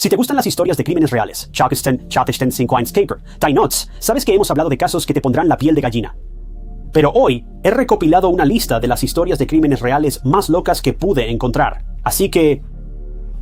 Si te gustan las historias de crímenes reales, Charleston 5 Caper, Tie Knots, sabes que hemos hablado de casos que te pondrán la piel de gallina. Pero hoy he recopilado una lista de las historias de crímenes reales más locas que pude encontrar. Así que,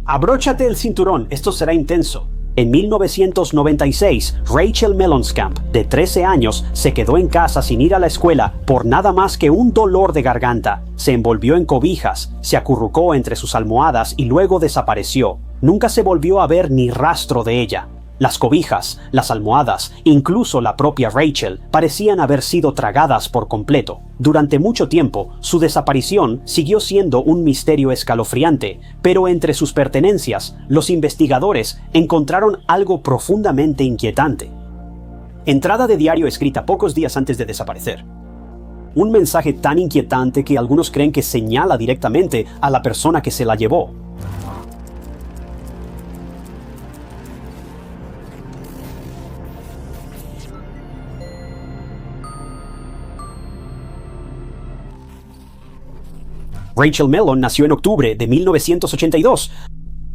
abróchate el cinturón, esto será intenso. En 1996, Rachel Mellencamp, de 13 años, se quedó en casa sin ir a la escuela por nada más que un dolor de garganta. Se envolvió en cobijas, se acurrucó entre sus almohadas y luego desapareció. Nunca se volvió a ver ni rastro de ella. Las cobijas, las almohadas, incluso la propia Rachel, parecían haber sido tragadas por completo. Durante mucho tiempo, su desaparición siguió siendo un misterio escalofriante, pero entre sus pertenencias, los investigadores encontraron algo profundamente inquietante. Entrada de diario escrita pocos días antes de desaparecer. Un mensaje tan inquietante que algunos creen que señala directamente a la persona que se la llevó. Rachel Mellon nació en octubre de 1982.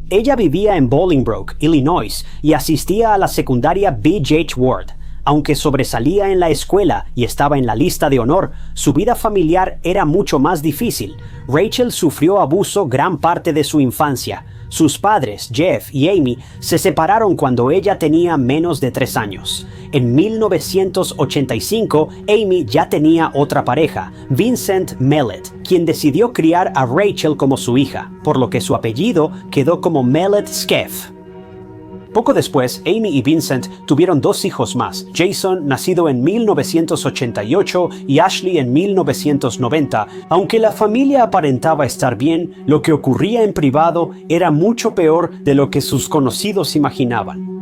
Ella vivía en Bolingbrook, Illinois, y asistía a la secundaria B.J. Ward. Aunque sobresalía en la escuela y estaba en la lista de honor, su vida familiar era mucho más difícil. Rachel sufrió abuso gran parte de su infancia. Sus padres, Jeff y Amy, se separaron cuando ella tenía menos de 3 años. En 1985, Amy ya tenía otra pareja, Vincent Mellett, quien decidió criar a Rachel como su hija, por lo que su apellido quedó como Mellett-Scaife. Poco después, Amy y Vincent tuvieron 2 hijos más, Jason, nacido en 1988, y Ashley en 1990. Aunque la familia aparentaba estar bien, lo que ocurría en privado era mucho peor de lo que sus conocidos imaginaban.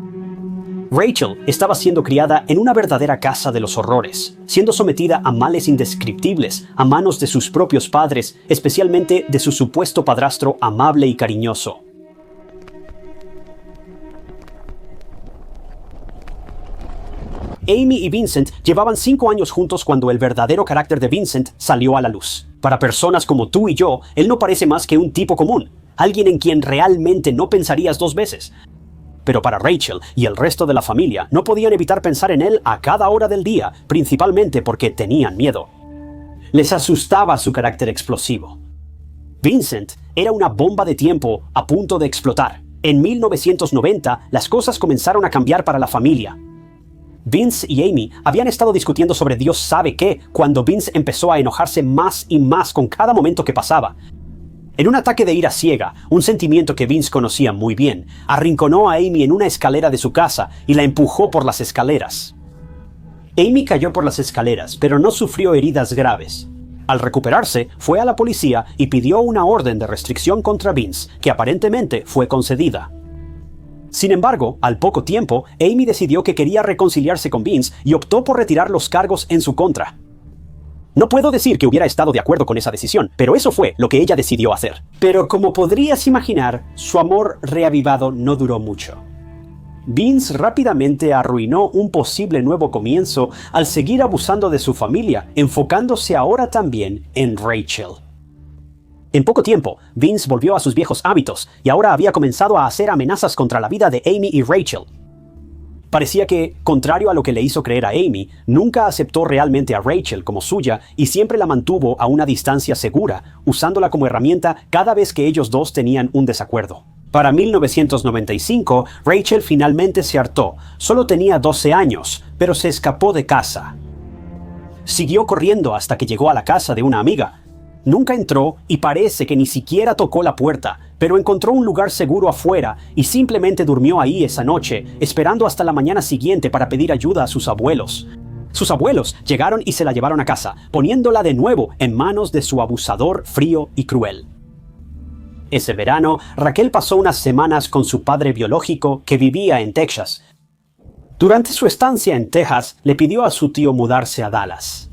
Rachel estaba siendo criada en una verdadera casa de los horrores, siendo sometida a males indescriptibles a manos de sus propios padres, especialmente de su supuesto padrastro amable y cariñoso. Amy y Vincent llevaban 5 años juntos cuando el verdadero carácter de Vincent salió a la luz. Para personas como tú y yo, él no parece más que un tipo común, alguien en quien realmente no pensarías 2 veces. Pero para Rachel y el resto de la familia no podían evitar pensar en él a cada hora del día, principalmente porque tenían miedo. Les asustaba su carácter explosivo. Vincent era una bomba de tiempo a punto de explotar. En 1990, las cosas comenzaron a cambiar para la familia. Vince y Amy habían estado discutiendo sobre Dios sabe qué cuando Vince empezó a enojarse más y más con cada momento que pasaba. En un ataque de ira ciega, un sentimiento que Vince conocía muy bien, arrinconó a Amy en una escalera de su casa y la empujó por las escaleras. Amy cayó por las escaleras, pero no sufrió heridas graves. Al recuperarse, fue a la policía y pidió una orden de restricción contra Vince, que aparentemente fue concedida. Sin embargo, al poco tiempo, Amy decidió que quería reconciliarse con Vince y optó por retirar los cargos en su contra. No puedo decir que hubiera estado de acuerdo con esa decisión, pero eso fue lo que ella decidió hacer. Pero como podrías imaginar, su amor reavivado no duró mucho. Vince rápidamente arruinó un posible nuevo comienzo al seguir abusando de su familia, enfocándose ahora también en Rachel. En poco tiempo, Vince volvió a sus viejos hábitos y ahora había comenzado a hacer amenazas contra la vida de Amy y Rachel. Parecía que, contrario a lo que le hizo creer a Amy, nunca aceptó realmente a Rachel como suya y siempre la mantuvo a una distancia segura, usándola como herramienta cada vez que ellos dos tenían un desacuerdo. Para 1995, Rachel finalmente se hartó. Solo tenía 12 años, pero se escapó de casa. Siguió corriendo hasta que llegó a la casa de una amiga. Nunca entró y parece que ni siquiera tocó la puerta, pero encontró un lugar seguro afuera y simplemente durmió ahí esa noche, esperando hasta la mañana siguiente para pedir ayuda a sus abuelos. Sus abuelos llegaron y se la llevaron a casa, poniéndola de nuevo en manos de su abusador frío y cruel. Ese verano, Raquel pasó unas semanas con su padre biológico que vivía en Texas. Durante su estancia en Texas, le pidió a su tío mudarse a Dallas.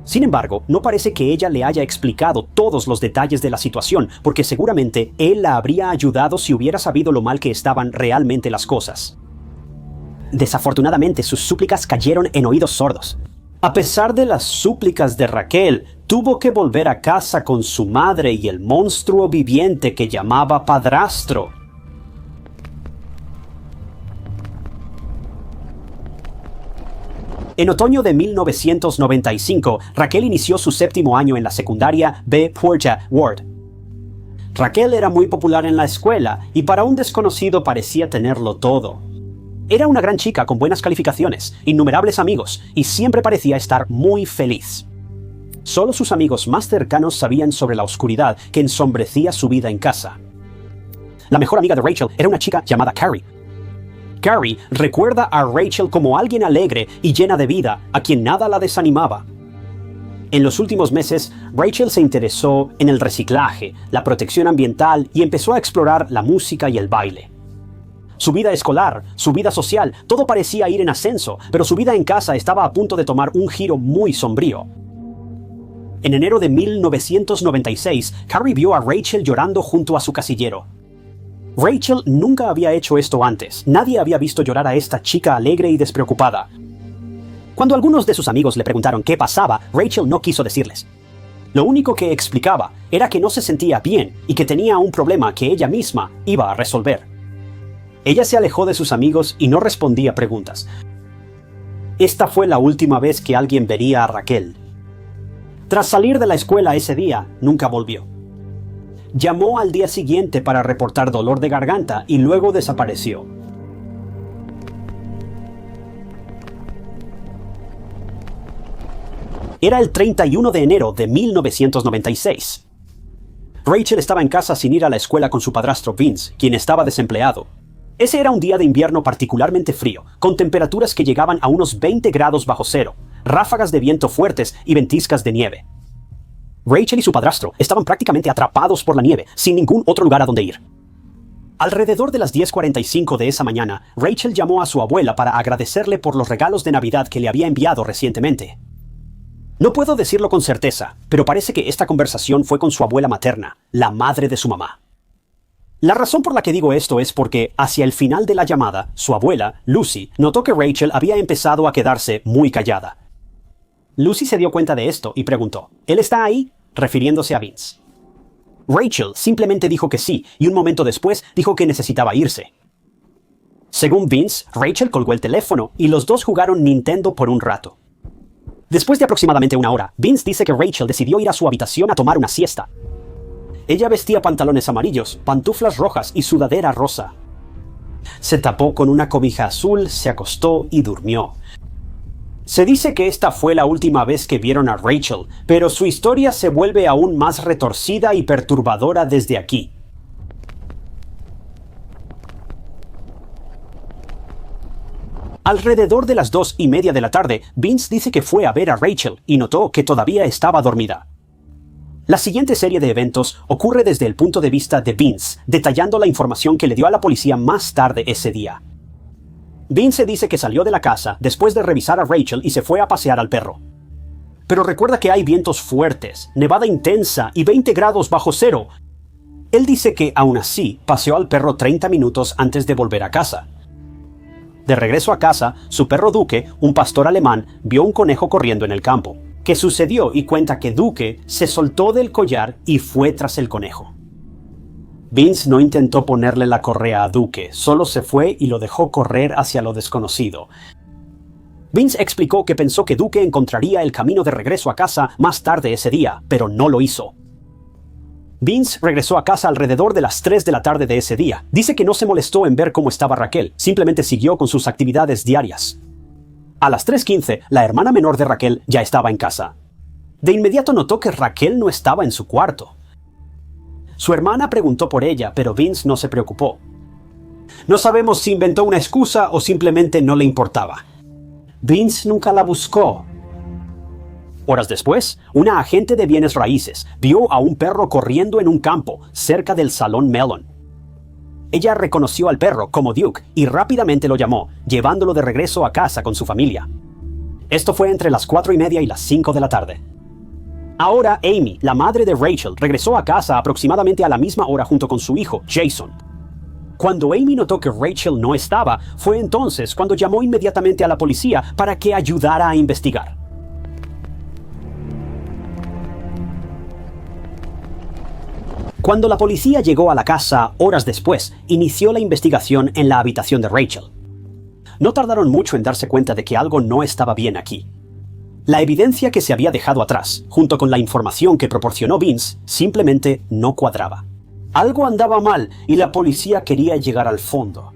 Sin embargo, no parece que ella le haya explicado todos los detalles de la situación, porque seguramente él la habría ayudado si hubiera sabido lo mal que estaban realmente las cosas. Desafortunadamente, sus súplicas cayeron en oídos sordos. A pesar de las súplicas de Raquel, tuvo que volver a casa con su madre y el monstruo viviente que llamaba padrastro. En otoño de 1995, Raquel inició su séptimo año en la secundaria B. Portia Ward. Raquel era muy popular en la escuela y para un desconocido parecía tenerlo todo. Era una gran chica con buenas calificaciones, innumerables amigos y siempre parecía estar muy feliz. Solo sus amigos más cercanos sabían sobre la oscuridad que ensombrecía su vida en casa. La mejor amiga de Rachel era una chica llamada Carrie. Carrie recuerda a Rachel como alguien alegre y llena de vida, a quien nada la desanimaba. En los últimos meses, Rachel se interesó en el reciclaje, la protección ambiental y empezó a explorar la música y el baile. Su vida escolar, su vida social, todo parecía ir en ascenso, pero su vida en casa estaba a punto de tomar un giro muy sombrío. En enero de 1996, Carrie vio a Rachel llorando junto a su casillero. Rachel nunca había hecho esto antes. Nadie había visto llorar a esta chica alegre y despreocupada. Cuando algunos de sus amigos le preguntaron qué pasaba, Rachel no quiso decirles. Lo único que explicaba era que no se sentía bien y que tenía un problema que ella misma iba a resolver. Ella se alejó de sus amigos y no respondía preguntas. Esta fue la última vez que alguien vería a Raquel. Tras salir de la escuela ese día, nunca volvió. Llamó al día siguiente para reportar dolor de garganta y luego desapareció. Era el 31 de enero de 1996. Rachel estaba en casa sin ir a la escuela con su padrastro Vince, quien estaba desempleado. Ese era un día de invierno particularmente frío, con temperaturas que llegaban a unos 20 grados bajo cero, ráfagas de viento fuertes y ventiscas de nieve. Rachel y su padrastro estaban prácticamente atrapados por la nieve, sin ningún otro lugar a donde ir. Alrededor de las 10:45 de esa mañana, Rachel llamó a su abuela para agradecerle por los regalos de Navidad que le había enviado recientemente. No puedo decirlo con certeza, pero parece que esta conversación fue con su abuela materna, la madre de su mamá. La razón por la que digo esto es porque, hacia el final de la llamada, su abuela, Lucy, notó que Rachel había empezado a quedarse muy callada. Lucy se dio cuenta de esto y preguntó, ¿él está ahí?, refiriéndose a Vince. Rachel simplemente dijo que sí y un momento después dijo que necesitaba irse. Según Vince, Rachel colgó el teléfono y los dos jugaron Nintendo por un rato. Después de aproximadamente una hora, Vince dice que Rachel decidió ir a su habitación a tomar una siesta. Ella vestía pantalones amarillos, pantuflas rojas y sudadera rosa. Se tapó con una cobija azul, se acostó y durmió. Se dice que esta fue la última vez que vieron a Rachel, pero su historia se vuelve aún más retorcida y perturbadora desde aquí. Alrededor de las 2:30 de la tarde, Vince dice que fue a ver a Rachel y notó que todavía estaba dormida. La siguiente serie de eventos ocurre desde el punto de vista de Vince, detallando la información que le dio a la policía más tarde ese día. Vince dice que salió de la casa después de revisar a Rachel y se fue a pasear al perro. Pero recuerda que hay vientos fuertes, nevada intensa y 20 grados bajo cero. Él dice que, aún así, paseó al perro 30 minutos antes de volver a casa. De regreso a casa, su perro Duque, un pastor alemán, vio un conejo corriendo en el campo. ¿Qué sucedió? Y cuenta que Duque se soltó del collar y fue tras el conejo. Vince no intentó ponerle la correa a Duque, solo se fue y lo dejó correr hacia lo desconocido. Vince explicó que pensó que Duque encontraría el camino de regreso a casa más tarde ese día, pero no lo hizo. Vince regresó a casa alrededor de las 3 de la tarde de ese día. Dice que no se molestó en ver cómo estaba Raquel, simplemente siguió con sus actividades diarias. A las 3:15, la hermana menor de Raquel ya estaba en casa. De inmediato notó que Raquel no estaba en su cuarto. Su hermana preguntó por ella, pero Vince no se preocupó. No sabemos si inventó una excusa o simplemente no le importaba. Vince nunca la buscó. Horas después, una agente de bienes raíces vio a un perro corriendo en un campo cerca del Salón Mellon. Ella reconoció al perro como Duke y rápidamente lo llamó, llevándolo de regreso a casa con su familia. Esto fue entre las 4:30 y las 5 de la tarde. Ahora Amy, la madre de Rachel, regresó a casa aproximadamente a la misma hora junto con su hijo, Jason. Cuando Amy notó que Rachel no estaba, fue entonces cuando llamó inmediatamente a la policía para que ayudara a investigar. Cuando la policía llegó a la casa horas después, inició la investigación en la habitación de Rachel. no tardaron mucho en darse cuenta de que algo no estaba bien aquí. La evidencia que se había dejado atrás, junto con la información que proporcionó Vince, simplemente no cuadraba. Algo andaba mal y la policía quería llegar al fondo.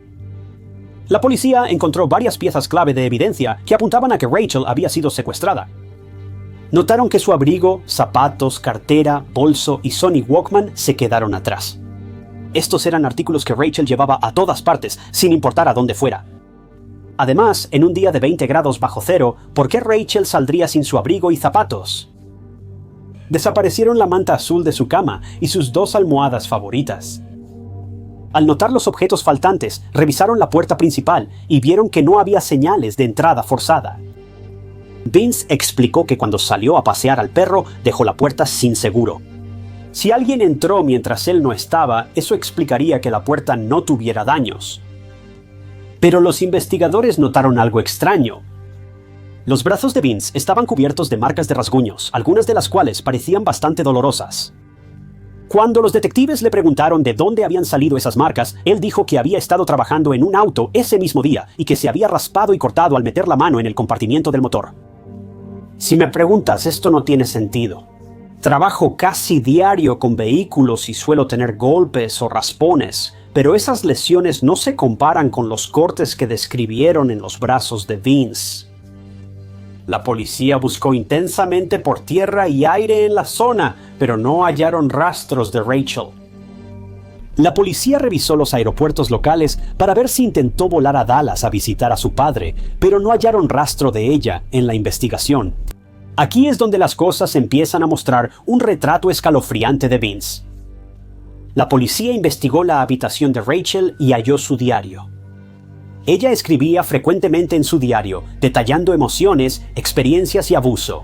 La policía encontró varias piezas clave de evidencia que apuntaban a que Rachel había sido secuestrada. Notaron que su abrigo, zapatos, cartera, bolso y Sony Walkman se quedaron atrás. Estos eran artículos que Rachel llevaba a todas partes, sin importar a dónde fuera. Además, en un día de 20 grados bajo cero, ¿por qué Rachel saldría sin su abrigo y zapatos? Desaparecieron la manta azul de su cama y sus 2 almohadas favoritas. Al notar los objetos faltantes, revisaron la puerta principal y vieron que no había señales de entrada forzada. Vince explicó que cuando salió a pasear al perro, dejó la puerta sin seguro. Si alguien entró mientras él no estaba, eso explicaría que la puerta no tuviera daños. Pero los investigadores notaron algo extraño. Los brazos de Vince estaban cubiertos de marcas de rasguños, algunas de las cuales parecían bastante dolorosas. Cuando los detectives le preguntaron de dónde habían salido esas marcas, él dijo que había estado trabajando en un auto ese mismo día y que se había raspado y cortado al meter la mano en el compartimiento del motor. Si me preguntas, esto no tiene sentido. Trabajo casi diario con vehículos y suelo tener golpes o raspones, pero esas lesiones no se comparan con los cortes que describieron en los brazos de Vince. La policía buscó intensamente por tierra y aire en la zona, pero no hallaron rastros de Rachel. La policía revisó los aeropuertos locales para ver si intentó volar a Dallas a visitar a su padre, pero no hallaron rastro de ella en la investigación. Aquí es donde las cosas empiezan a mostrar un retrato escalofriante de Vince. La policía investigó la habitación de Rachel y halló su diario. Ella escribía frecuentemente en su diario, detallando emociones, experiencias y abuso.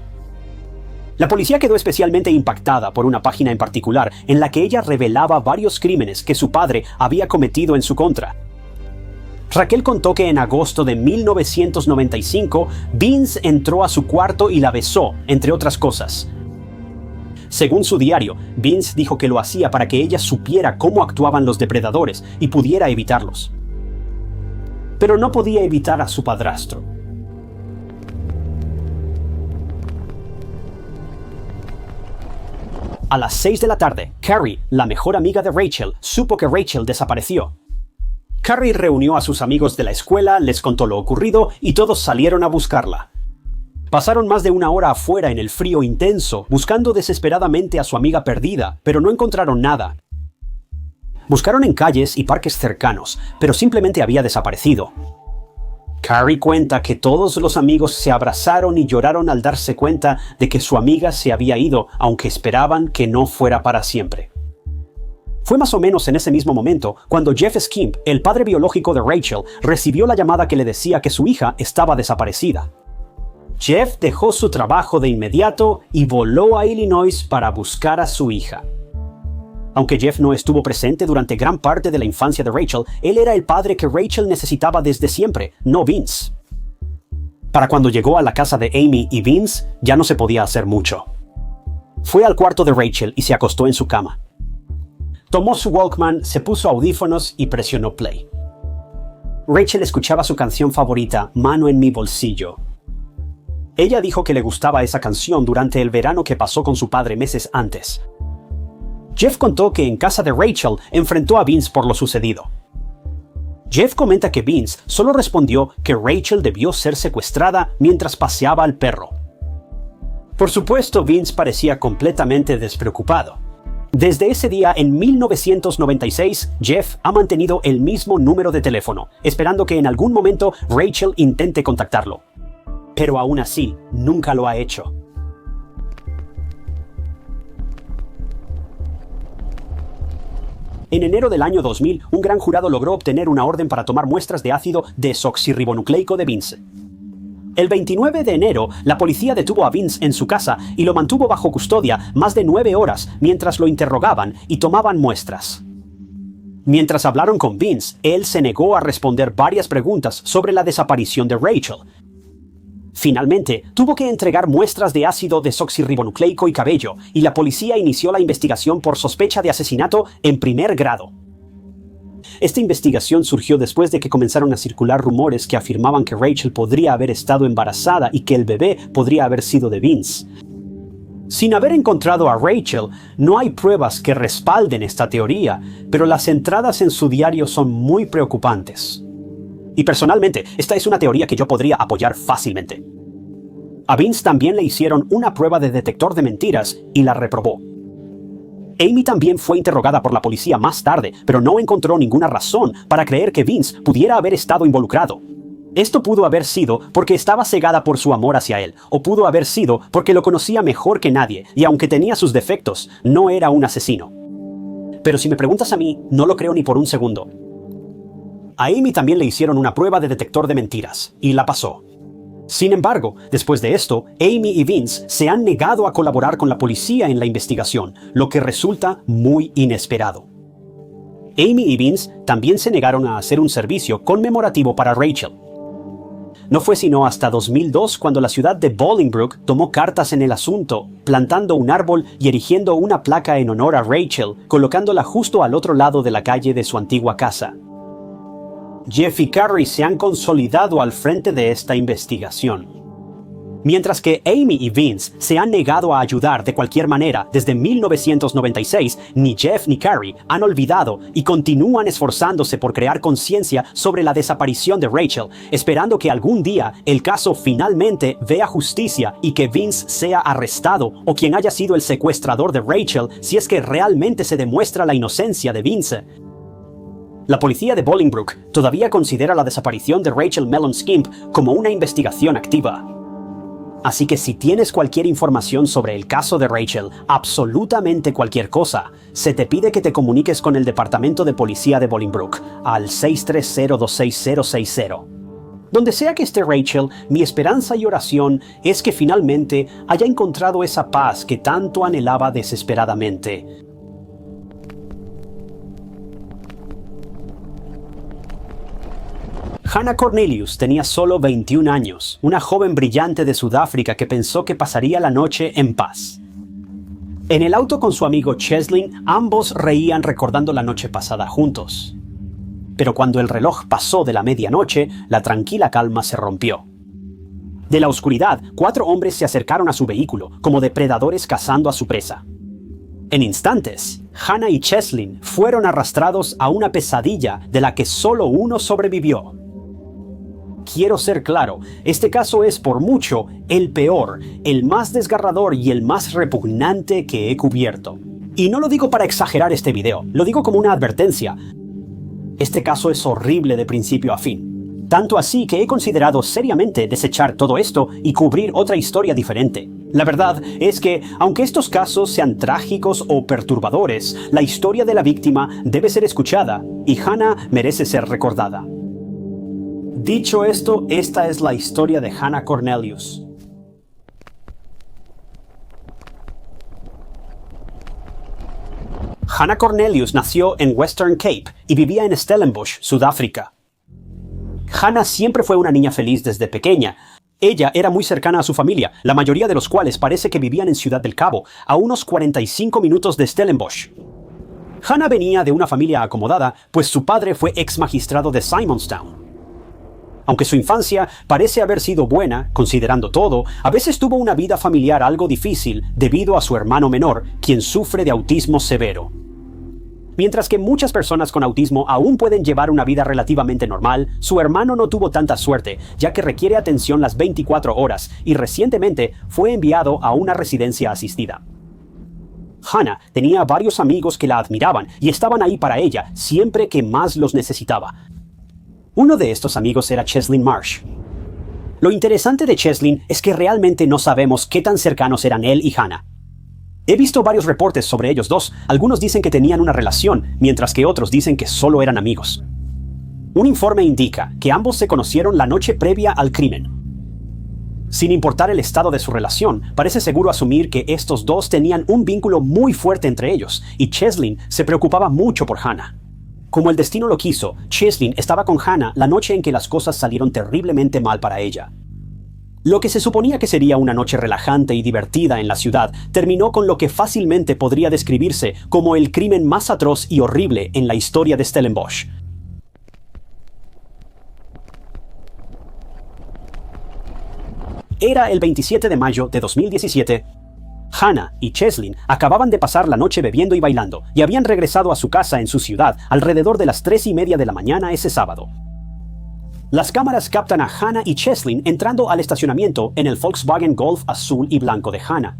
La policía quedó especialmente impactada por una página en particular en la que ella revelaba varios crímenes que su padre había cometido en su contra. Raquel contó que en agosto de 1995, Vince entró a su cuarto y la besó, entre otras cosas. Según su diario, Vince dijo que lo hacía para que ella supiera cómo actuaban los depredadores y pudiera evitarlos. Pero no podía evitar a su padrastro. A las 6 de la tarde, Carrie, la mejor amiga de Rachel, supo que Rachel desapareció. Carrie reunió a sus amigos de la escuela, les contó lo ocurrido y todos salieron a buscarla. Pasaron más de una hora afuera en el frío intenso, buscando desesperadamente a su amiga perdida, pero no encontraron nada. Buscaron en calles y parques cercanos, pero simplemente había desaparecido. Carrie cuenta que todos los amigos se abrazaron y lloraron al darse cuenta de que su amiga se había ido, aunque esperaban que no fuera para siempre. Fue más o menos en ese mismo momento cuando Jeff Skimp, el padre biológico de Rachel, recibió la llamada que le decía que su hija estaba desaparecida. Jeff dejó su trabajo de inmediato y voló a Illinois para buscar a su hija. Aunque Jeff no estuvo presente durante gran parte de la infancia de Rachel, él era el padre que Rachel necesitaba desde siempre, no Vince. Para cuando llegó a la casa de Amy y Vince, ya no se podía hacer mucho. Fue al cuarto de Rachel y se acostó en su cama. Tomó su Walkman, se puso audífonos y presionó play. Rachel escuchaba su canción favorita, Mano en mi bolsillo. Ella dijo que le gustaba esa canción durante el verano que pasó con su padre meses antes. Jeff contó que en casa de Rachel enfrentó a Vince por lo sucedido. Jeff comenta que Vince solo respondió que Rachel debió ser secuestrada mientras paseaba al perro. Por supuesto, Vince parecía completamente despreocupado. Desde ese día, en 1996, Jeff ha mantenido el mismo número de teléfono, esperando que en algún momento Rachel intente contactarlo. Pero aún así, nunca lo ha hecho. En enero del año 2000, un gran jurado logró obtener una orden para tomar muestras de ácido desoxirribonucleico de Vince. El 29 de enero, la policía detuvo a Vince en su casa y lo mantuvo bajo custodia más de 9 horas mientras lo interrogaban y tomaban muestras. Mientras hablaron con Vince, él se negó a responder varias preguntas sobre la desaparición de Rachel. Finalmente, tuvo que entregar muestras de ácido desoxirribonucleico y cabello, y la policía inició la investigación por sospecha de asesinato en primer grado. Esta investigación surgió después de que comenzaron a circular rumores que afirmaban que Rachel podría haber estado embarazada y que el bebé podría haber sido de Vince. Sin haber encontrado a Rachel, no hay pruebas que respalden esta teoría, pero las entradas en su diario son muy preocupantes. Y personalmente, esta es una teoría que yo podría apoyar fácilmente. A Vince también le hicieron una prueba de detector de mentiras y la reprobó. Amy también fue interrogada por la policía más tarde, pero no encontró ninguna razón para creer que Vince pudiera haber estado involucrado. Esto pudo haber sido porque estaba cegada por su amor hacia él, o pudo haber sido porque lo conocía mejor que nadie, y aunque tenía sus defectos, no era un asesino. Pero si me preguntas a mí, no lo creo ni por un segundo. A Amy también le hicieron una prueba de detector de mentiras, y la pasó. Sin embargo, después de esto, Amy y Vince se han negado a colaborar con la policía en la investigación, lo que resulta muy inesperado. Amy y Vince también se negaron a hacer un servicio conmemorativo para Rachel. No fue sino hasta 2002 cuando la ciudad de Bolingbrook tomó cartas en el asunto, plantando un árbol y erigiendo una placa en honor a Rachel, colocándola justo al otro lado de la calle de su antigua casa. Jeff y Carrie se han consolidado al frente de esta investigación. Mientras que Amy y Vince se han negado a ayudar de cualquier manera desde 1996, ni Jeff ni Carrie han olvidado y continúan esforzándose por crear conciencia sobre la desaparición de Rachel, esperando que algún día el caso finalmente vea justicia y que Vince sea arrestado o quien haya sido el secuestrador de Rachel si es que realmente se demuestra la inocencia de Vince. La policía de Bolingbrook todavía considera la desaparición de Rachel Mellon Skimp como una investigación activa. Así que si tienes cualquier información sobre el caso de Rachel, absolutamente cualquier cosa, se te pide que te comuniques con el Departamento de Policía de Bolingbrook al 630-26060. Donde sea que esté Rachel, mi esperanza y oración es que finalmente haya encontrado esa paz que tanto anhelaba desesperadamente. Hannah Cornelius tenía solo 21 años, una joven brillante de Sudáfrica que pensó que pasaría la noche en paz. En el auto con su amigo Cheslin, ambos reían recordando la noche pasada juntos. Pero cuando el reloj pasó de la medianoche, la tranquila calma se rompió. De la oscuridad, 4 hombres se acercaron a su vehículo, como depredadores cazando a su presa. En instantes, Hannah y Cheslin fueron arrastrados a una pesadilla de la que solo uno sobrevivió. Quiero ser claro, este caso es por mucho el peor, el más desgarrador y el más repugnante que he cubierto. Y no lo digo para exagerar este video, lo digo como una advertencia. Este caso es horrible de principio a fin. Tanto así que he considerado seriamente desechar todo esto y cubrir otra historia diferente. La verdad es que, aunque estos casos sean trágicos o perturbadores, la historia de la víctima debe ser escuchada y Hannah merece ser recordada. Dicho esto, esta es la historia de Hannah Cornelius. Hannah Cornelius nació en Western Cape y vivía en Stellenbosch, Sudáfrica. Hannah siempre fue una niña feliz desde pequeña. Ella era muy cercana a su familia, la mayoría de los cuales parece que vivían en Ciudad del Cabo, a unos 45 minutos de Stellenbosch. Hannah venía de una familia acomodada, pues su padre fue ex magistrado de Simonstown. Aunque su infancia parece haber sido buena, considerando todo, a veces tuvo una vida familiar algo difícil debido a su hermano menor, quien sufre de autismo severo. Mientras que muchas personas con autismo aún pueden llevar una vida relativamente normal, su hermano no tuvo tanta suerte, ya que requiere atención las 24 horas y recientemente fue enviado a una residencia asistida. Hannah tenía varios amigos que la admiraban y estaban ahí para ella siempre que más los necesitaba. Uno de estos amigos era Cheslin Marsh. Lo interesante de Cheslin es que realmente no sabemos qué tan cercanos eran él y Hannah. He visto varios reportes sobre ellos dos. Algunos dicen que tenían una relación, mientras que otros dicen que solo eran amigos. Un informe indica que ambos se conocieron la noche previa al crimen. Sin importar el estado de su relación, parece seguro asumir que estos dos tenían un vínculo muy fuerte entre ellos, y Cheslin se preocupaba mucho por Hannah. Como el destino lo quiso, Cheslin estaba con Hannah la noche en que las cosas salieron terriblemente mal para ella. Lo que se suponía que sería una noche relajante y divertida en la ciudad, terminó con lo que fácilmente podría describirse como el crimen más atroz y horrible en la historia de Stellenbosch. Era el 27 de mayo de 2017. Hannah y Cheslin acababan de pasar la noche bebiendo y bailando y habían regresado a su casa en su ciudad alrededor de las 3:30 de la mañana ese sábado. Las cámaras captan a Hannah y Cheslin entrando al estacionamiento en el Volkswagen Golf azul y blanco de Hannah.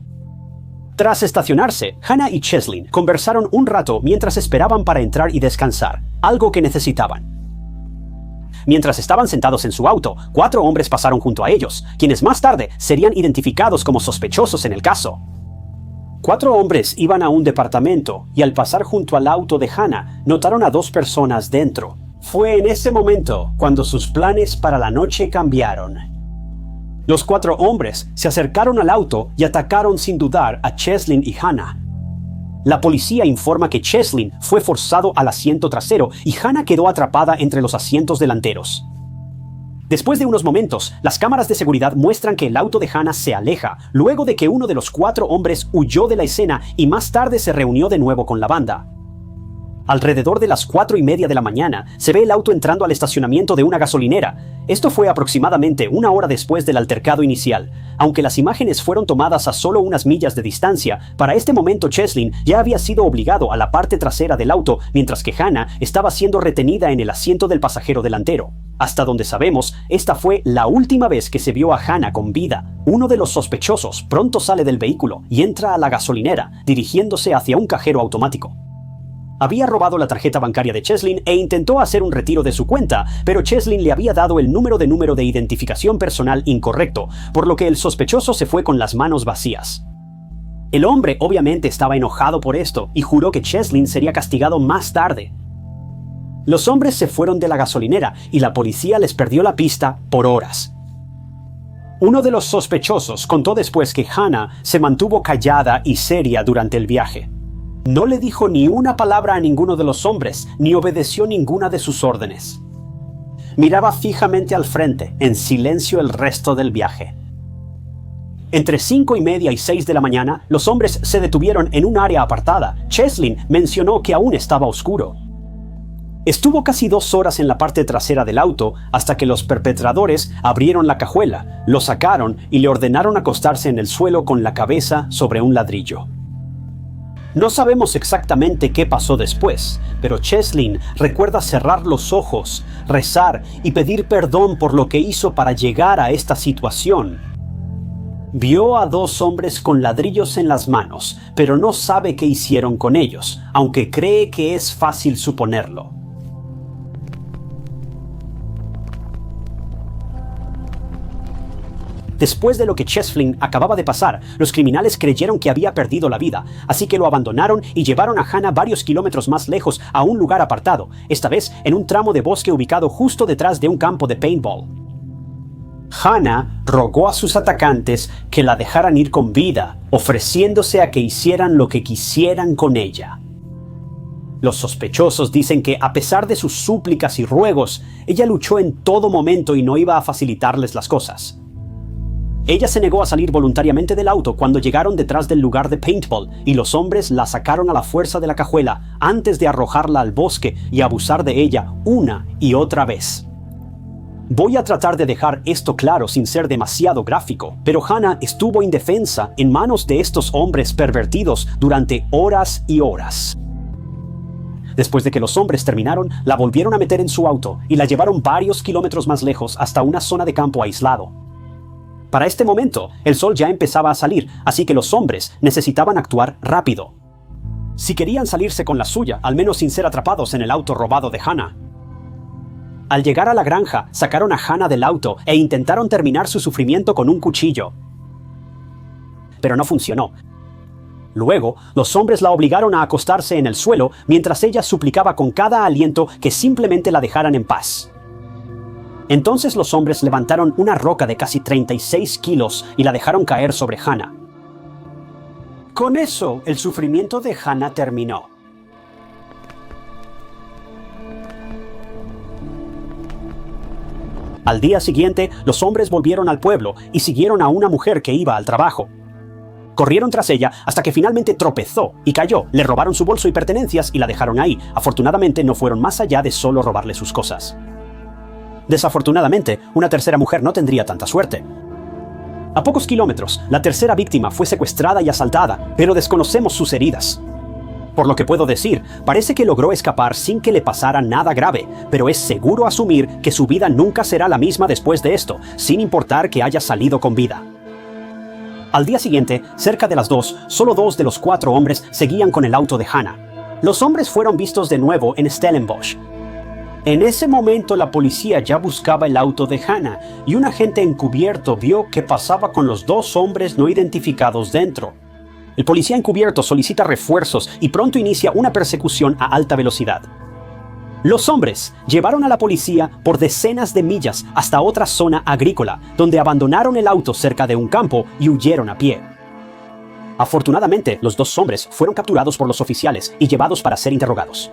Tras estacionarse, Hannah y Cheslin conversaron un rato mientras esperaban para entrar y descansar, algo que necesitaban. Mientras estaban sentados en su auto, 4 hombres pasaron junto a ellos, quienes más tarde serían identificados como sospechosos en el caso. 4 hombres iban a un departamento y al pasar junto al auto de Hannah, notaron a 2 personas dentro. Fue en ese momento cuando sus planes para la noche cambiaron. Los 4 hombres se acercaron al auto y atacaron sin dudar a Cheslin y Hannah. La policía informa que Cheslin fue forzado al asiento trasero y Hannah quedó atrapada entre los asientos delanteros. Después de unos momentos, las cámaras de seguridad muestran que el auto de Hannah se aleja, luego de que uno de los 4 hombres huyó de la escena y más tarde se reunió de nuevo con la banda. Alrededor de las 4:30 de la mañana, se ve el auto entrando al estacionamiento de una gasolinera. Esto fue aproximadamente 1 hora después del altercado inicial. Aunque las imágenes fueron tomadas a solo unas millas de distancia, para este momento Cheslin ya había sido obligado a la parte trasera del auto, mientras que Hannah estaba siendo retenida en el asiento del pasajero delantero. Hasta donde sabemos, esta fue la última vez que se vio a Hannah con vida. Uno de los sospechosos pronto sale del vehículo y entra a la gasolinera, dirigiéndose hacia un cajero automático. Había robado la tarjeta bancaria de Cheslin e intentó hacer un retiro de su cuenta, pero Cheslin le había dado el número de identificación personal incorrecto, por lo que el sospechoso se fue con las manos vacías. El hombre obviamente estaba enojado por esto y juró que Cheslin sería castigado más tarde. Los hombres se fueron de la gasolinera y la policía les perdió la pista por horas. Uno de los sospechosos contó después que Hannah se mantuvo callada y seria durante el viaje. No le dijo ni una palabra a ninguno de los hombres, ni obedeció ninguna de sus órdenes. Miraba fijamente al frente, en silencio el resto del viaje. Entre 5:30 y 6 de la mañana, los hombres se detuvieron en un área apartada. Cheslin mencionó que aún estaba oscuro. Estuvo casi 2 horas en la parte trasera del auto hasta que los perpetradores abrieron la cajuela, lo sacaron y le ordenaron acostarse en el suelo con la cabeza sobre un ladrillo. No sabemos exactamente qué pasó después, pero Cheslin recuerda cerrar los ojos, rezar y pedir perdón por lo que hizo para llegar a esta situación. Vio a 2 hombres con ladrillos en las manos, pero no sabe qué hicieron con ellos, aunque cree que es fácil suponerlo. Después de lo que Cheslin acababa de pasar, los criminales creyeron que había perdido la vida, así que lo abandonaron y llevaron a Hannah varios kilómetros más lejos a un lugar apartado, esta vez en un tramo de bosque ubicado justo detrás de un campo de paintball. Hannah rogó a sus atacantes que la dejaran ir con vida, ofreciéndose a que hicieran lo que quisieran con ella. Los sospechosos dicen que, a pesar de sus súplicas y ruegos, ella luchó en todo momento y no iba a facilitarles las cosas. Ella se negó a salir voluntariamente del auto cuando llegaron detrás del lugar de paintball y los hombres la sacaron a la fuerza de la cajuela antes de arrojarla al bosque y abusar de ella una y otra vez. Voy a tratar de dejar esto claro sin ser demasiado gráfico, pero Hannah estuvo indefensa en manos de estos hombres pervertidos durante horas y horas. Después de que los hombres terminaron, la volvieron a meter en su auto y la llevaron varios kilómetros más lejos hasta una zona de campo aislado. Para este momento, el sol ya empezaba a salir, así que los hombres necesitaban actuar rápido. Si querían salirse con la suya, al menos sin ser atrapados en el auto robado de Hannah. Al llegar a la granja, sacaron a Hannah del auto e intentaron terminar su sufrimiento con un cuchillo. Pero no funcionó. Luego, los hombres la obligaron a acostarse en el suelo mientras ella suplicaba con cada aliento que simplemente la dejaran en paz. Entonces los hombres levantaron una roca de casi 36 kilos y la dejaron caer sobre Hannah. Con eso, el sufrimiento de Hannah terminó. Al día siguiente, los hombres volvieron al pueblo y siguieron a una mujer que iba al trabajo. Corrieron tras ella hasta que finalmente tropezó y cayó, le robaron su bolso y pertenencias y la dejaron ahí. Afortunadamente no fueron más allá de solo robarle sus cosas. Desafortunadamente, una tercera mujer no tendría tanta suerte. A pocos kilómetros, la tercera víctima fue secuestrada y asaltada, pero desconocemos sus heridas. Por lo que puedo decir, parece que logró escapar sin que le pasara nada grave, pero es seguro asumir que su vida nunca será la misma después de esto, sin importar que haya salido con vida. Al día siguiente, cerca de las 2, solo 2 de los 4 hombres seguían con el auto de Hannah. Los hombres fueron vistos de nuevo en Stellenbosch. En ese momento la policía ya buscaba el auto de Hannah y un agente encubierto vio qué pasaba con los 2 hombres no identificados dentro. El policía encubierto solicita refuerzos y pronto inicia una persecución a alta velocidad. Los hombres llevaron a la policía por decenas de millas hasta otra zona agrícola, donde abandonaron el auto cerca de un campo y huyeron a pie. Afortunadamente, los 2 hombres fueron capturados por los oficiales y llevados para ser interrogados.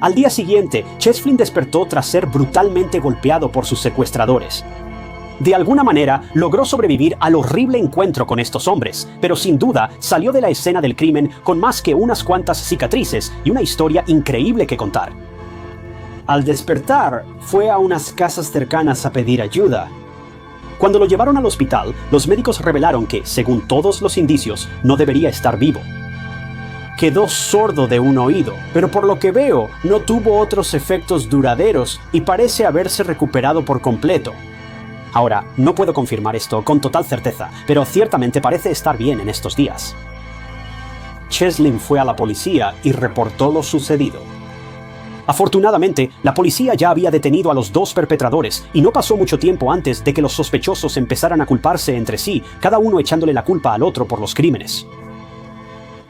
Al día siguiente, Cheslin despertó tras ser brutalmente golpeado por sus secuestradores. De alguna manera, logró sobrevivir al horrible encuentro con estos hombres, pero sin duda salió de la escena del crimen con más que unas cuantas cicatrices y una historia increíble que contar. Al despertar, fue a unas casas cercanas a pedir ayuda. Cuando lo llevaron al hospital, los médicos revelaron que, según todos los indicios, no debería estar vivo. Quedó sordo de un oído, pero por lo que veo, no tuvo otros efectos duraderos y parece haberse recuperado por completo. Ahora, no puedo confirmar esto con total certeza, pero ciertamente parece estar bien en estos días. Cheslin fue a la policía y reportó lo sucedido. Afortunadamente, la policía ya había detenido a los 2 perpetradores y no pasó mucho tiempo antes de que los sospechosos empezaran a culparse entre sí, cada uno echándole la culpa al otro por los crímenes.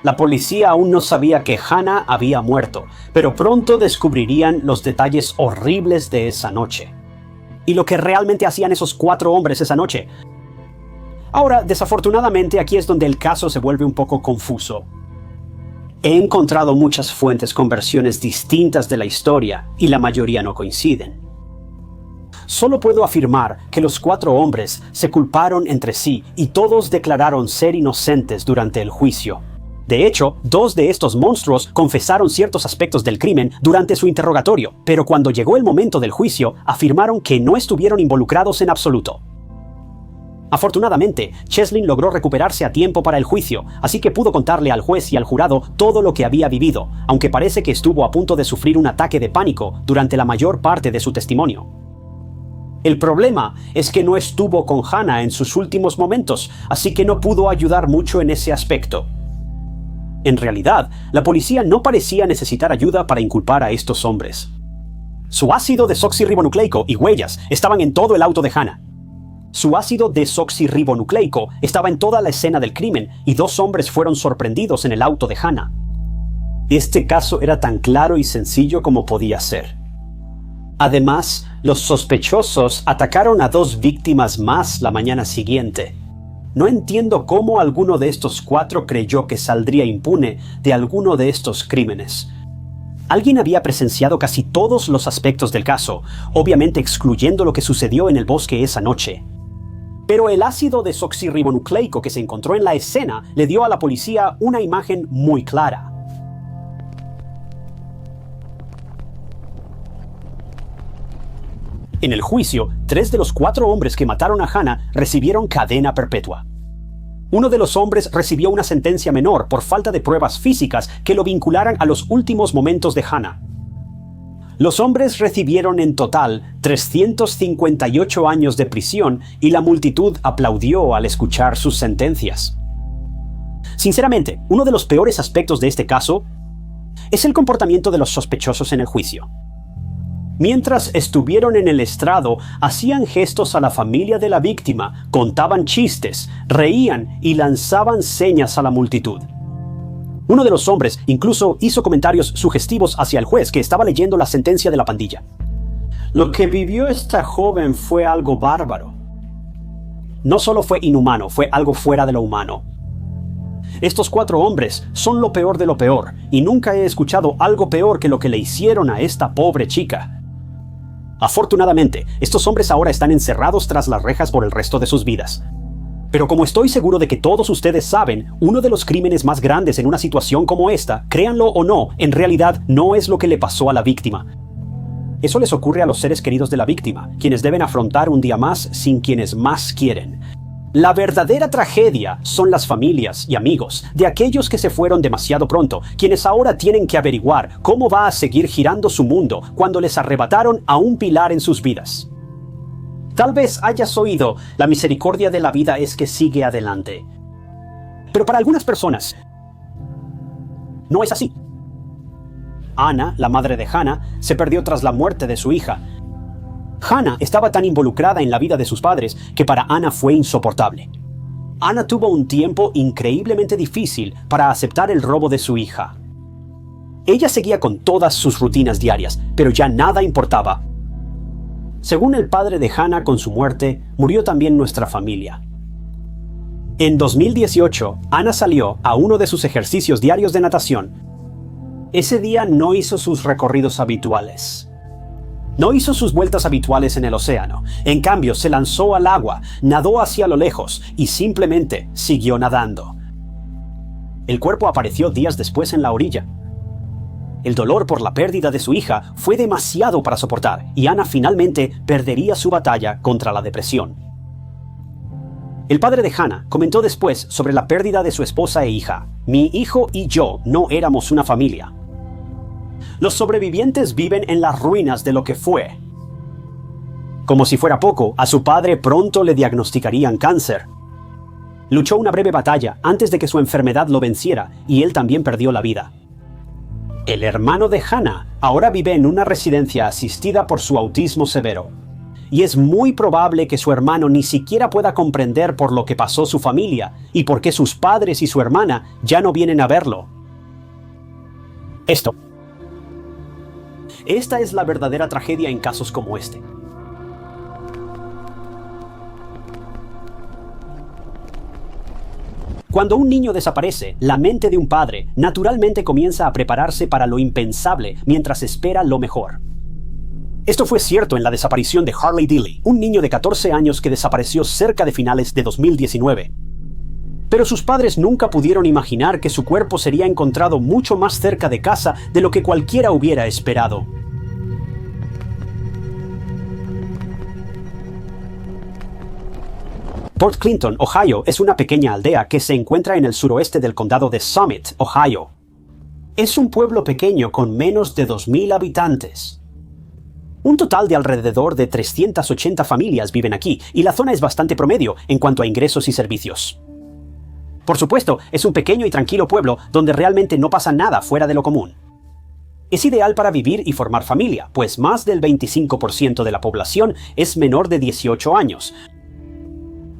La policía aún no sabía que Hannah había muerto, pero pronto descubrirían los detalles horribles de esa noche. Y lo que realmente hacían esos 4 hombres esa noche. Ahora, desafortunadamente, aquí es donde el caso se vuelve un poco confuso. He encontrado muchas fuentes con versiones distintas de la historia y la mayoría no coinciden. Solo puedo afirmar que los 4 hombres se culparon entre sí y todos declararon ser inocentes durante el juicio. De hecho, 2 de estos monstruos confesaron ciertos aspectos del crimen durante su interrogatorio, pero cuando llegó el momento del juicio, afirmaron que no estuvieron involucrados en absoluto. Afortunadamente, Cheslin logró recuperarse a tiempo para el juicio, así que pudo contarle al juez y al jurado todo lo que había vivido, aunque parece que estuvo a punto de sufrir un ataque de pánico durante la mayor parte de su testimonio. El problema es que no estuvo con Hannah en sus últimos momentos, así que no pudo ayudar mucho en ese aspecto. En realidad, la policía no parecía necesitar ayuda para inculpar a estos hombres. Su ácido desoxirribonucleico y huellas estaban en todo el auto de Hannah. Su ácido desoxirribonucleico estaba en toda la escena del crimen y 2 hombres fueron sorprendidos en el auto de Hannah. Este caso era tan claro y sencillo como podía ser. Además, los sospechosos atacaron a 2 víctimas más la mañana siguiente. No entiendo cómo alguno de estos 4 creyó que saldría impune de alguno de estos crímenes. Alguien había presenciado casi todos los aspectos del caso, obviamente excluyendo lo que sucedió en el bosque esa noche. Pero el ácido desoxirribonucleico que se encontró en la escena le dio a la policía una imagen muy clara. En el juicio, 3 de los 4 hombres que mataron a Hannah recibieron cadena perpetua. Uno de los hombres recibió una sentencia menor por falta de pruebas físicas que lo vincularan a los últimos momentos de Hannah. Los hombres recibieron en total 358 años de prisión y la multitud aplaudió al escuchar sus sentencias. Sinceramente, uno de los peores aspectos de este caso es el comportamiento de los sospechosos en el juicio. Mientras estuvieron en el estrado, hacían gestos a la familia de la víctima, contaban chistes, reían y lanzaban señas a la multitud. Uno de los hombres incluso hizo comentarios sugestivos hacia el juez que estaba leyendo la sentencia de la pandilla. Lo que vivió esta joven fue algo bárbaro. No solo fue inhumano, fue algo fuera de lo humano. Estos 4 hombres son lo peor de lo peor, y nunca he escuchado algo peor que lo que le hicieron a esta pobre chica. Afortunadamente, estos hombres ahora están encerrados tras las rejas por el resto de sus vidas. Pero como estoy seguro de que todos ustedes saben, uno de los crímenes más grandes en una situación como esta, créanlo o no, en realidad no es lo que le pasó a la víctima. Eso les ocurre a los seres queridos de la víctima, quienes deben afrontar un día más sin quienes más quieren. La verdadera tragedia son las familias y amigos de aquellos que se fueron demasiado pronto, quienes ahora tienen que averiguar cómo va a seguir girando su mundo cuando les arrebataron a un pilar en sus vidas. Tal vez hayas oído, la misericordia de la vida es que sigue adelante. Pero para algunas personas, no es así. Ana, la madre de Hannah, se perdió tras la muerte de su hija. Hannah estaba tan involucrada en la vida de sus padres que para Ana fue insoportable. Ana tuvo un tiempo increíblemente difícil para aceptar el robo de su hija. Ella seguía con todas sus rutinas diarias, pero ya nada importaba. Según el padre de Hannah, con su muerte, murió también nuestra familia. En 2018, Ana salió a uno de sus ejercicios diarios de natación. Ese día no hizo sus recorridos habituales. No hizo sus vueltas habituales en el océano. En cambio, se lanzó al agua, nadó hacia lo lejos y simplemente siguió nadando. El cuerpo apareció días después en la orilla. El dolor por la pérdida de su hija fue demasiado para soportar y Ana finalmente perdería su batalla contra la depresión. El padre de Hannah comentó después sobre la pérdida de su esposa e hija. Mi hijo y yo no éramos una familia. Los sobrevivientes viven en las ruinas de lo que fue. Como si fuera poco, a su padre pronto le diagnosticarían cáncer. Luchó una breve batalla antes de que su enfermedad lo venciera y él también perdió la vida. El hermano de Hannah ahora vive en una residencia asistida por su autismo severo. Y es muy probable que su hermano ni siquiera pueda comprender por lo que pasó su familia y por qué sus padres y su hermana ya no vienen a verlo. Esta es la verdadera tragedia en casos como este. Cuando un niño desaparece, la mente de un padre naturalmente comienza a prepararse para lo impensable mientras espera lo mejor. Esto fue cierto en la desaparición de Harley Dilley, un niño de 14 años que desapareció cerca de finales de 2019. Pero sus padres nunca pudieron imaginar que su cuerpo sería encontrado mucho más cerca de casa de lo que cualquiera hubiera esperado. Port Clinton, Ohio, es una pequeña aldea que se encuentra en el suroeste del condado de Summit, Ohio. Es un pueblo pequeño con menos de 2,000 habitantes. Un total de alrededor de 380 familias viven aquí, y la zona es bastante promedio en cuanto a ingresos y servicios. Por supuesto, es un pequeño y tranquilo pueblo donde realmente no pasa nada fuera de lo común. Es ideal para vivir y formar familia, pues más del 25% de la población es menor de 18 años.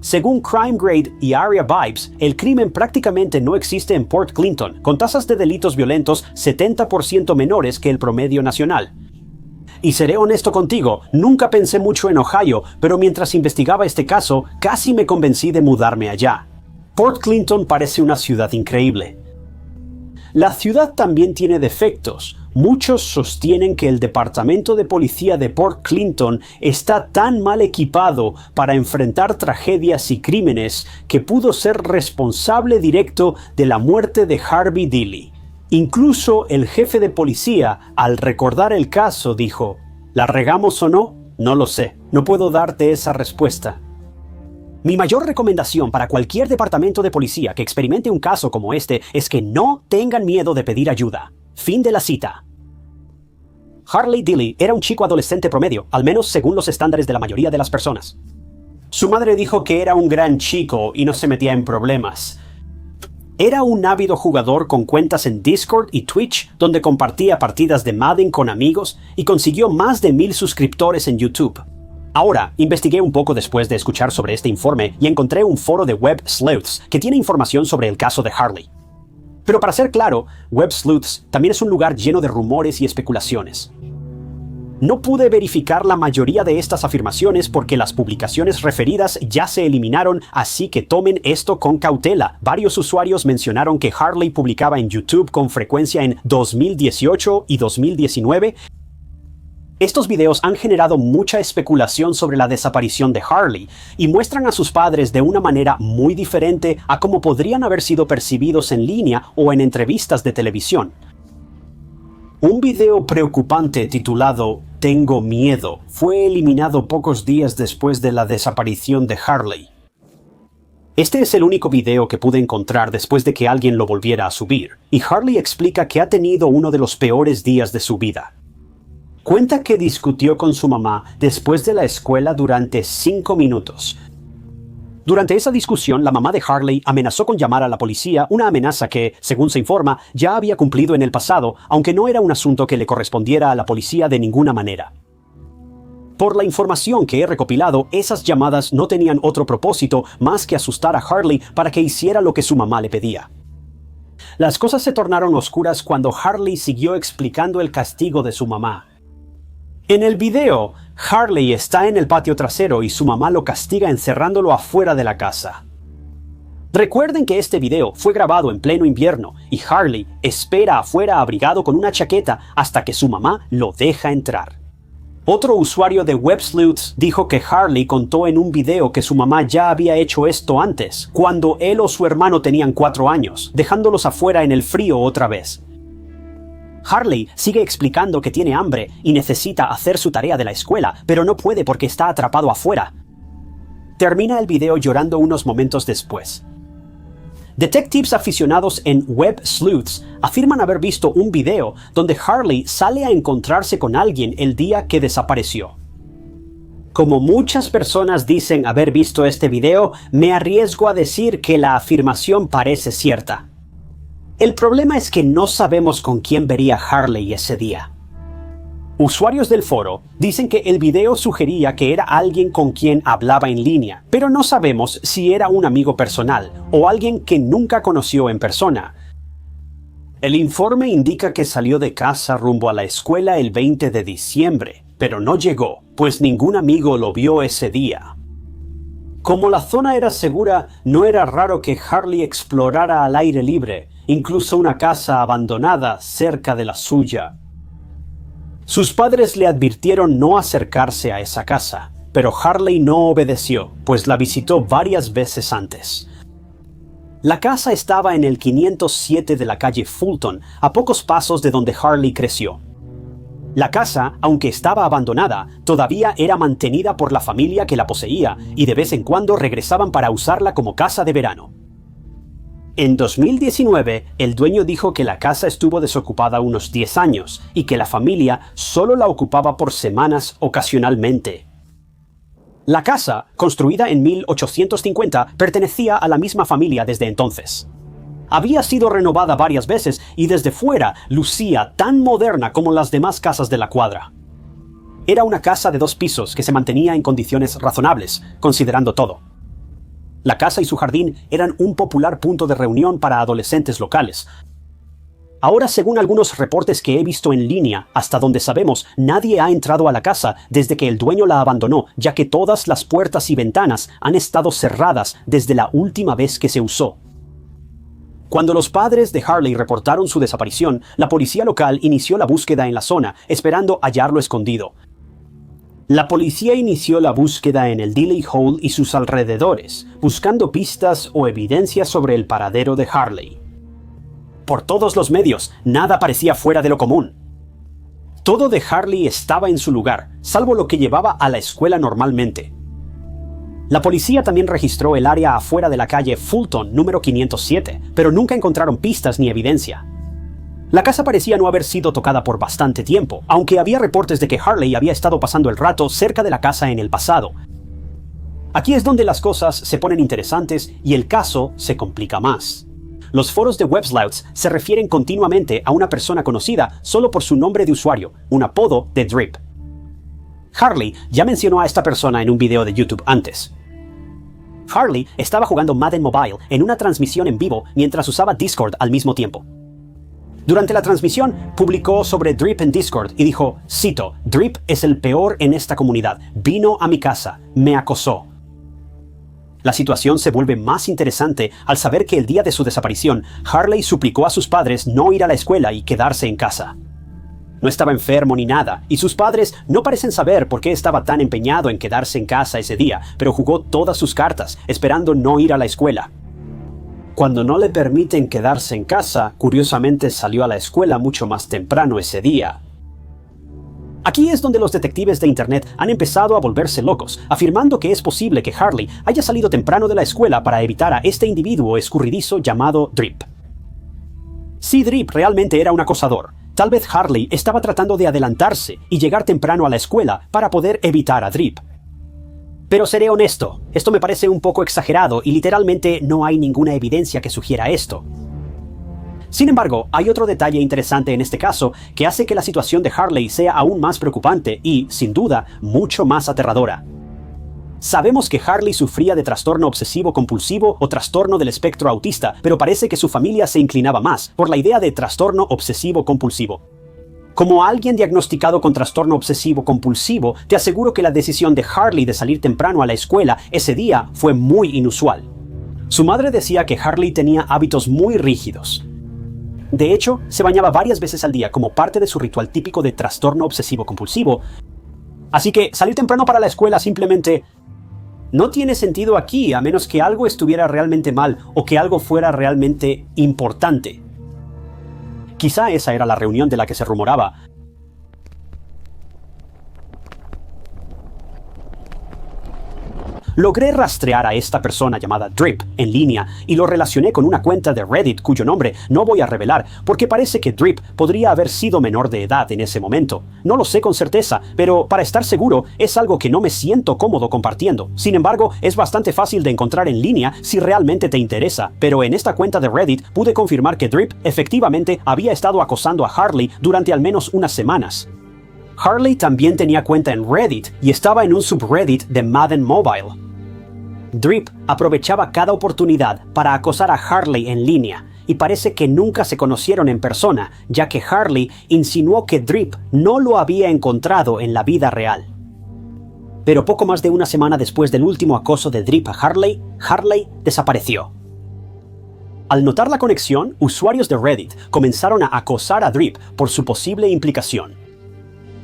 Según Crime Grade y Area Vibes, el crimen prácticamente no existe en Port Clinton, con tasas de delitos violentos 70% menores que el promedio nacional. Y seré honesto contigo, nunca pensé mucho en Ohio, pero mientras investigaba este caso, casi me convencí de mudarme allá. Port Clinton parece una ciudad increíble. La ciudad también tiene defectos. Muchos sostienen que el Departamento de Policía de Port Clinton está tan mal equipado para enfrentar tragedias y crímenes que pudo ser responsable directo de la muerte de Harvey Dilley. Incluso el jefe de policía, al recordar el caso, dijo: ¿la regamos o no? No lo sé. No puedo darte esa respuesta. Mi mayor recomendación para cualquier departamento de policía que experimente un caso como este es que no tengan miedo de pedir ayuda. Fin de la cita. Harley Dilley era un chico adolescente promedio, al menos según los estándares de la mayoría de las personas. Su madre dijo que era un gran chico y no se metía en problemas. Era un ávido jugador con cuentas en Discord y Twitch, donde compartía partidas de Madden con amigos y consiguió más de 1,000 suscriptores en YouTube. Ahora, investigué un poco después de escuchar sobre este informe y encontré un foro de Web Sleuths que tiene información sobre el caso de Harley. Pero para ser claro, Web Sleuths también es un lugar lleno de rumores y especulaciones. No pude verificar la mayoría de estas afirmaciones porque las publicaciones referidas ya se eliminaron, así que tomen esto con cautela. Varios usuarios mencionaron que Harley publicaba en YouTube con frecuencia en 2018 y 2019. Estos videos han generado mucha especulación sobre la desaparición de Harley y muestran a sus padres de una manera muy diferente a cómo podrían haber sido percibidos en línea o en entrevistas de televisión. Un video preocupante titulado "Tengo miedo" fue eliminado pocos días después de la desaparición de Harley. Este es el único video que pude encontrar después de que alguien lo volviera a subir, y Harley explica que ha tenido uno de los peores días de su vida. Cuenta que discutió con su mamá después de la escuela durante 5 minutos. Durante esa discusión, la mamá de Harley amenazó con llamar a la policía, una amenaza que, según se informa, ya había cumplido en el pasado, aunque no era un asunto que le correspondiera a la policía de ninguna manera. Por la información que he recopilado, esas llamadas no tenían otro propósito más que asustar a Harley para que hiciera lo que su mamá le pedía. Las cosas se tornaron oscuras cuando Harley siguió explicando el castigo de su mamá. En el video, Harley está en el patio trasero y su mamá lo castiga encerrándolo afuera de la casa. Recuerden que este video fue grabado en pleno invierno y Harley espera afuera abrigado con una chaqueta hasta que su mamá lo deja entrar. Otro usuario de WebSleuths dijo que Harley contó en un video que su mamá ya había hecho esto antes, cuando él o su hermano tenían 4 años, dejándolos afuera en el frío otra vez. Harley sigue explicando que tiene hambre y necesita hacer su tarea de la escuela, pero no puede porque está atrapado afuera. Termina el video llorando unos momentos después. Detectives aficionados en WebSleuths afirman haber visto un video donde Harley sale a encontrarse con alguien el día que desapareció. Como muchas personas dicen haber visto este video, me arriesgo a decir que la afirmación parece cierta. El problema es que no sabemos con quién vería Harley ese día. Usuarios del foro dicen que el video sugería que era alguien con quien hablaba en línea, pero no sabemos si era un amigo personal o alguien que nunca conoció en persona. El informe indica que salió de casa rumbo a la escuela el 20 de diciembre, pero no llegó, pues ningún amigo lo vio ese día. Como la zona era segura, no era raro que Harley explorara al aire libre, incluso una casa abandonada cerca de la suya. Sus padres le advirtieron no acercarse a esa casa, pero Harley no obedeció, pues la visitó varias veces antes. La casa estaba en el 507 de la calle Fulton, a pocos pasos de donde Harley creció. La casa, aunque estaba abandonada, todavía era mantenida por la familia que la poseía y de vez en cuando regresaban para usarla como casa de verano. En 2019, el dueño dijo que la casa estuvo desocupada unos 10 años y que la familia solo la ocupaba por semanas ocasionalmente. La casa, construida en 1850, pertenecía a la misma familia desde entonces. Había sido renovada varias veces y desde fuera lucía tan moderna como las demás casas de la cuadra. Era una casa de 2 pisos que se mantenía en condiciones razonables, considerando todo. La casa y su jardín eran un popular punto de reunión para adolescentes locales. Ahora, según algunos reportes que he visto en línea, hasta donde sabemos, nadie ha entrado a la casa desde que el dueño la abandonó, ya que todas las puertas y ventanas han estado cerradas desde la última vez que se usó. Cuando los padres de Harley reportaron su desaparición, la policía local inició la búsqueda en la zona, esperando hallarlo escondido. La policía inició la búsqueda en el Dealey Hole y sus alrededores, buscando pistas o evidencia sobre el paradero de Harley. Por todos los medios, nada parecía fuera de lo común. Todo de Harley estaba en su lugar, salvo lo que llevaba a la escuela normalmente. La policía también registró el área afuera de la calle Fulton, número 507, pero nunca encontraron pistas ni evidencia. La casa parecía no haber sido tocada por bastante tiempo, aunque había reportes de que Harley había estado pasando el rato cerca de la casa en el pasado. Aquí es donde las cosas se ponen interesantes y el caso se complica más. Los foros de WebSleuths se refieren continuamente a una persona conocida solo por su nombre de usuario, un apodo de Drip. Harley ya mencionó a esta persona en un video de YouTube antes. Harley estaba jugando Madden Mobile en una transmisión en vivo mientras usaba Discord al mismo tiempo. Durante la transmisión, publicó sobre Drip en Discord y dijo, cito, "Drip es el peor en esta comunidad. Vino a mi casa, me acosó". La situación se vuelve más interesante al saber que el día de su desaparición, Harley suplicó a sus padres no ir a la escuela y quedarse en casa. No estaba enfermo ni nada, y sus padres no parecen saber por qué estaba tan empeñado en quedarse en casa ese día, pero jugó todas sus cartas, esperando no ir a la escuela. Cuando no le permiten quedarse en casa, curiosamente salió a la escuela mucho más temprano ese día. Aquí es donde los detectives de Internet han empezado a volverse locos, afirmando que es posible que Harley haya salido temprano de la escuela para evitar a este individuo escurridizo llamado Drip. Si Drip realmente era un acosador, tal vez Harley estaba tratando de adelantarse y llegar temprano a la escuela para poder evitar a Drip. Pero seré honesto, esto me parece un poco exagerado y literalmente no hay ninguna evidencia que sugiera esto. Sin embargo, hay otro detalle interesante en este caso que hace que la situación de Harley sea aún más preocupante y, sin duda, mucho más aterradora. Sabemos que Harley sufría de trastorno obsesivo-compulsivo o trastorno del espectro autista, pero parece que su familia se inclinaba más por la idea de trastorno obsesivo-compulsivo. Como alguien diagnosticado con trastorno obsesivo-compulsivo, te aseguro que la decisión de Harley de salir temprano a la escuela ese día fue muy inusual. Su madre decía que Harley tenía hábitos muy rígidos. De hecho, se bañaba varias veces al día como parte de su ritual típico de trastorno obsesivo-compulsivo. Así que salir temprano para la escuela simplemente no tiene sentido aquí, a menos que algo estuviera realmente mal o que algo fuera realmente importante. Quizá esa era la reunión de la que se rumoraba. Logré rastrear a esta persona llamada Drip en línea y lo relacioné con una cuenta de Reddit cuyo nombre no voy a revelar porque parece que Drip podría haber sido menor de edad en ese momento. No lo sé con certeza, pero para estar seguro es algo que no me siento cómodo compartiendo. Sin embargo, es bastante fácil de encontrar en línea si realmente te interesa, pero en esta cuenta de Reddit pude confirmar que Drip efectivamente había estado acosando a Harley durante al menos unas semanas. Harley también tenía cuenta en Reddit y estaba en un subreddit de Madden Mobile. Drip aprovechaba cada oportunidad para acosar a Harley en línea, y parece que nunca se conocieron en persona, ya que Harley insinuó que Drip no lo había encontrado en la vida real. Pero poco más de una semana después del último acoso de Drip a Harley, Harley desapareció. Al notar la conexión, usuarios de Reddit comenzaron a acosar a Drip por su posible implicación.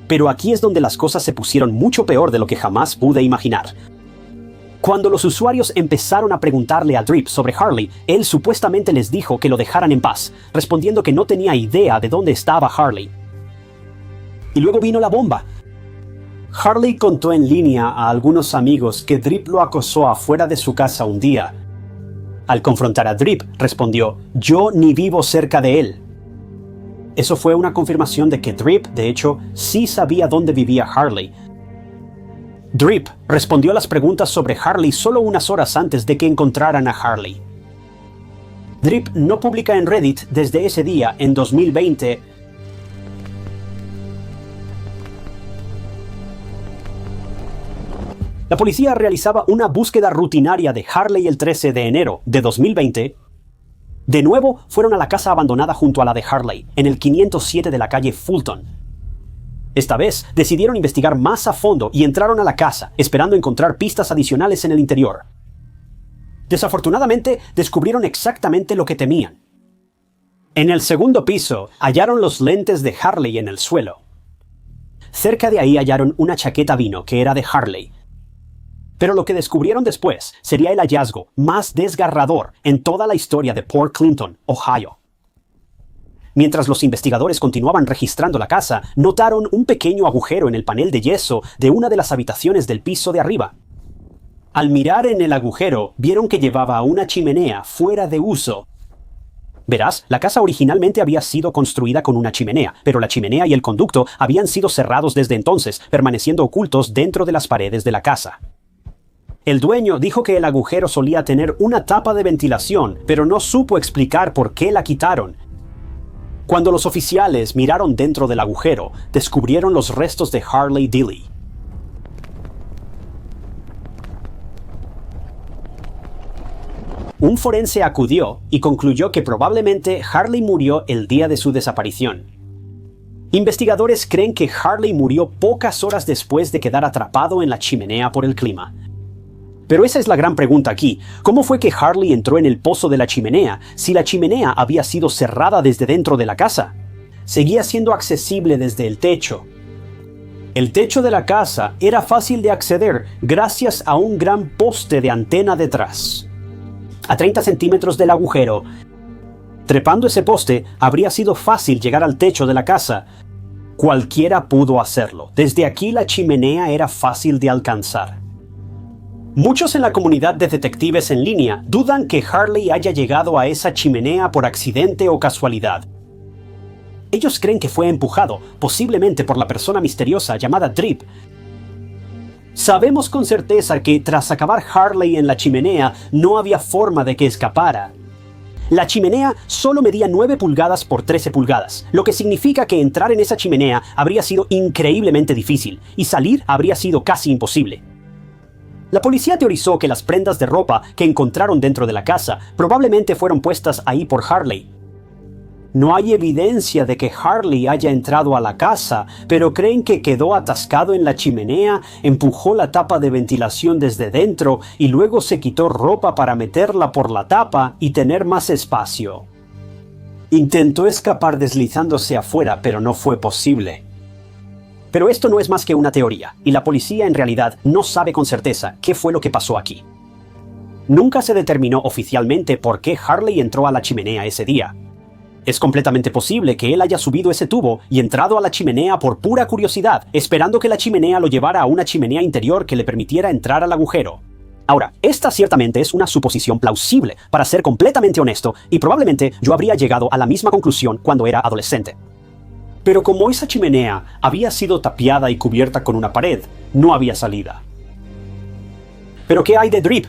Pero aquí es donde las cosas se pusieron mucho peor de lo que jamás pude imaginar. Cuando los usuarios empezaron a preguntarle a Drip sobre Harley, él supuestamente les dijo que lo dejaran en paz, respondiendo que no tenía idea de dónde estaba Harley. Y luego vino la bomba. Harley contó en línea a algunos amigos que Drip lo acosó afuera de su casa un día. Al confrontar a Drip, respondió: "Yo ni vivo cerca de él". Eso fue una confirmación de que Drip, de hecho, sí sabía dónde vivía Harley. Drip respondió a las preguntas sobre Harley solo unas horas antes de que encontraran a Harley. Drip no publica en Reddit desde ese día en 2020. La policía realizaba una búsqueda rutinaria de Harley el 13 de enero de 2020. De nuevo, fueron a la casa abandonada junto a la de Harley, en el 507 de la calle Fulton. Esta vez, decidieron investigar más a fondo y entraron a la casa, esperando encontrar pistas adicionales en el interior. Desafortunadamente, descubrieron exactamente lo que temían. En el segundo piso, hallaron los lentes de Harley en el suelo. Cerca de ahí hallaron una chaqueta vino que era de Harley. Pero lo que descubrieron después sería el hallazgo más desgarrador en toda la historia de Port Clinton, Ohio. Mientras los investigadores continuaban registrando la casa, notaron un pequeño agujero en el panel de yeso de una de las habitaciones del piso de arriba. Al mirar en el agujero, vieron que llevaba una chimenea fuera de uso. Verás, la casa originalmente había sido construida con una chimenea, pero la chimenea y el conducto habían sido cerrados desde entonces, permaneciendo ocultos dentro de las paredes de la casa. El dueño dijo que el agujero solía tener una tapa de ventilación, pero no supo explicar por qué la quitaron. Cuando los oficiales miraron dentro del agujero, descubrieron los restos de Harley Dilley. Un forense acudió y concluyó que probablemente Harley murió el día de su desaparición. Investigadores creen que Harley murió pocas horas después de quedar atrapado en la chimenea por el clima. Pero esa es la gran pregunta aquí. ¿Cómo fue que Harley entró en el pozo de la chimenea si la chimenea había sido cerrada desde dentro de la casa? Seguía siendo accesible desde el techo. El techo de la casa era fácil de acceder gracias a un gran poste de antena detrás. A 30 centímetros del agujero, trepando ese poste, habría sido fácil llegar al techo de la casa. Cualquiera pudo hacerlo. Desde aquí la chimenea era fácil de alcanzar. Muchos en la comunidad de detectives en línea dudan que Harley haya llegado a esa chimenea por accidente o casualidad. Ellos creen que fue empujado, posiblemente por la persona misteriosa llamada Drip. Sabemos con certeza que tras acabar Harley en la chimenea, no había forma de que escapara. La chimenea solo medía 9 pulgadas por 13 pulgadas, lo que significa que entrar en esa chimenea habría sido increíblemente difícil, y salir habría sido casi imposible. La policía teorizó que las prendas de ropa que encontraron dentro de la casa probablemente fueron puestas ahí por Harley. No hay evidencia de que Harley haya entrado a la casa, pero creen que quedó atascado en la chimenea, empujó la tapa de ventilación desde dentro y luego se quitó ropa para meterla por la tapa y tener más espacio. Intentó escapar deslizándose afuera, pero no fue posible. Pero esto no es más que una teoría, y la policía en realidad no sabe con certeza qué fue lo que pasó aquí. Nunca se determinó oficialmente por qué Harley entró a la chimenea ese día. Es completamente posible que él haya subido ese tubo y entrado a la chimenea por pura curiosidad, esperando que la chimenea lo llevara a una chimenea interior que le permitiera entrar al agujero. Ahora, esta ciertamente es una suposición plausible, para ser completamente honesto, y probablemente yo habría llegado a la misma conclusión cuando era adolescente. Pero como esa chimenea había sido tapiada y cubierta con una pared, no había salida. ¿Pero qué hay de Drip?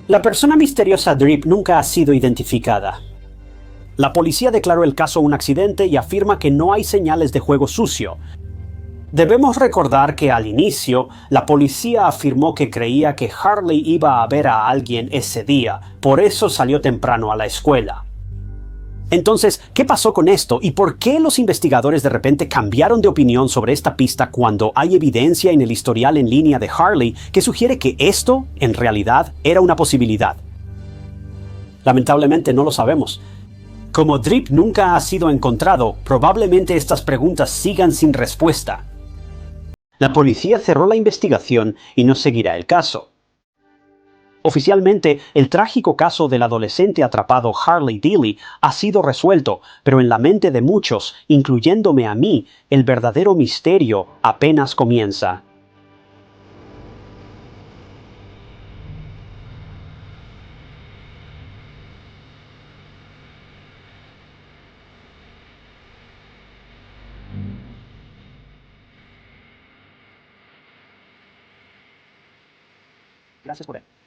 La persona misteriosa Drip nunca ha sido identificada. La policía declaró el caso un accidente y afirma que no hay señales de juego sucio. Debemos recordar que al inicio, la policía afirmó que creía que Harley iba a ver a alguien ese día, por eso salió temprano a la escuela. Entonces, ¿qué pasó con esto y por qué los investigadores de repente cambiaron de opinión sobre esta pista cuando hay evidencia en el historial en línea de Harley que sugiere que esto, en realidad, era una posibilidad? Lamentablemente no lo sabemos. Como Drip nunca ha sido encontrado, probablemente estas preguntas sigan sin respuesta. La policía cerró la investigación y no seguirá el caso. Oficialmente, el trágico caso del adolescente atrapado Harley Deely ha sido resuelto, pero en la mente de muchos, incluyéndome a mí, el verdadero misterio apenas comienza. Gracias por ver.